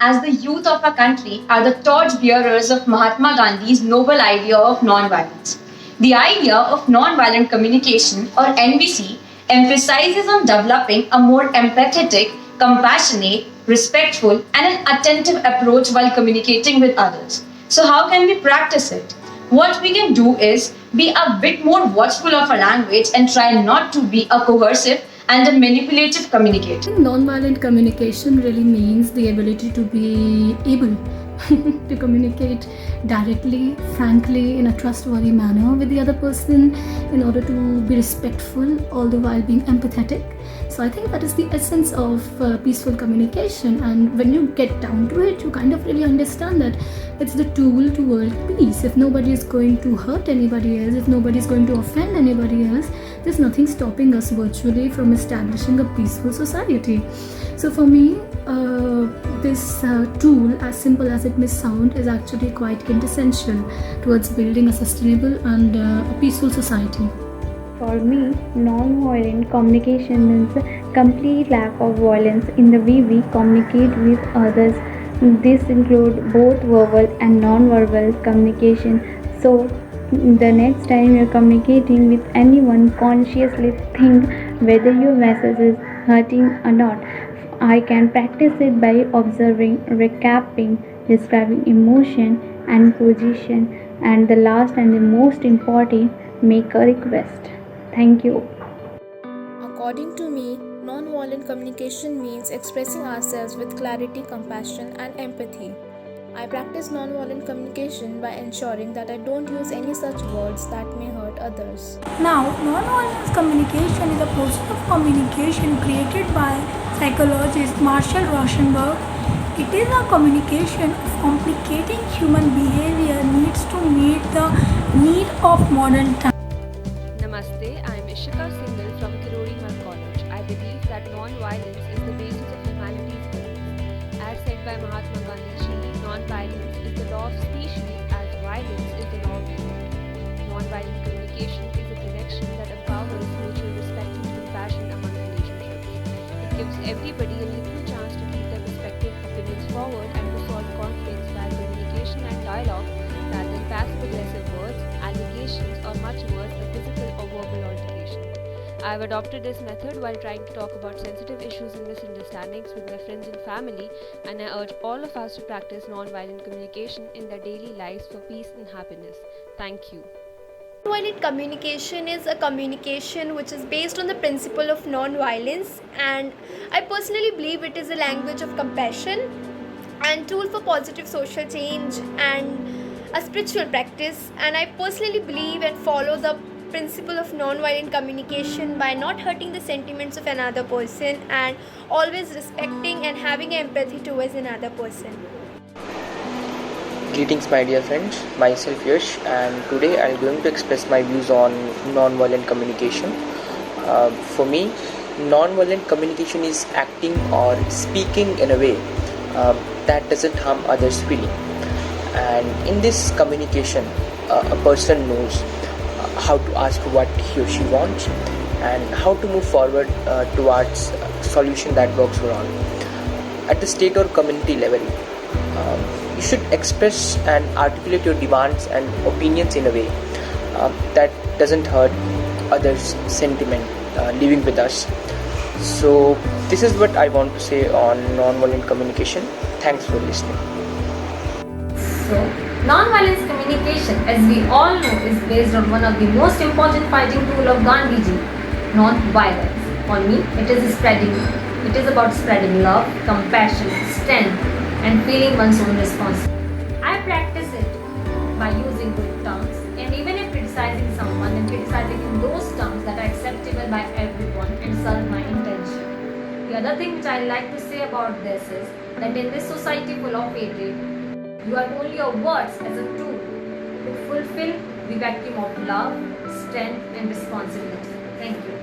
as the youth of our country, are the torch bearers of Mahatma Gandhi's noble idea of non-violence. The idea of non-violent communication, or NVC, emphasizes on developing a more empathetic, compassionate, respectful, and an attentive approach while communicating with others. So, how can we practice it? What we can do is be a bit more watchful of our language and try not to be a coercive and a manipulative communicator. Non-violent communication really means the ability to be able to communicate directly, frankly, in a trustworthy manner with the other person in order to be respectful, all the while being empathetic. So I think that is the essence of peaceful communication, and when you get down to it, you kind of really understand that it's the tool to world peace. If nobody is going to hurt anybody else, if nobody is going to offend anybody else, there's nothing stopping us virtually from establishing a peaceful society. So for me, this tool, as simple as it may sound, is actually quite quintessential towards building a sustainable and a peaceful society. For me, non-violent communication means a complete lack of violence in the way we communicate with others. This includes both verbal and non-verbal communication. So, the next time you're communicating with anyone, consciously think whether your message is hurting or not. I can practice it by observing, recapping, describing emotion and position, and the last and the most important, make a request. Thank you. According to me, non-violent communication means expressing ourselves with clarity, compassion, and empathy. I practice non-violent communication by ensuring that I don't use any such words that may hurt others. Now, non-violence communication is a process of communication created by psychologist Marshall Rosenberg. It is a communication of complicating human behavior needs to meet the need of modern times. Namaste, I am Ishika Singhal from Kirori College. I believe that non-violence is the basis of humanity's goals. As said by Mahatma Gandhi, non-violence is the law of species as violence is the law of human. Non-violent communication is a connection that empowers mutual respect and compassion among relationships. It gives everybody a equal chance to keep their respective opinions forward and to solve conflicts via communication and dialogue rather than passive-aggressive words, allegations, or much worse, a physical or verbal altercation. I have adopted this method while trying to talk about sensitive issues and misunderstandings with my friends and family, and I urge all of us to practice non-violent communication in their daily lives for peace and happiness. Thank you. Non-violent communication is a communication which is based on the principle of non-violence, and I personally believe it is a language of compassion and tool for positive social change and a spiritual practice. And I personally believe and follow the principle of non-violent communication by not hurting the sentiments of another person and always respecting and having empathy towards another person. Greetings my dear friends, myself Yash, and today I'm going to express my views on non-violent communication. For me, non-violent communication is acting or speaking in a way that doesn't harm others' feeling. And in this communication, a person knows how to ask what he or she wants and how to move forward towards a solution that works for all. At the state or community level, you should express and articulate your demands and opinions in a way that doesn't hurt others' sentiment living with us. So this is what I want to say on non-violent communication. Thanks for listening. So, non-violence communication, as we all know, is based on one of the most important fighting tool of Gandhiji, non-violence. For me, it is about spreading love, compassion, strength, and feeling one's own responsibility. I practice it by using good terms, and even if criticizing someone, and criticizing in those terms that are acceptable by everyone and serve my intention. The other thing which I like to say about this is that in this society full of hatred, you are only your words as a tool to fulfill the vacuum of love, strength, and responsibility. Thank you.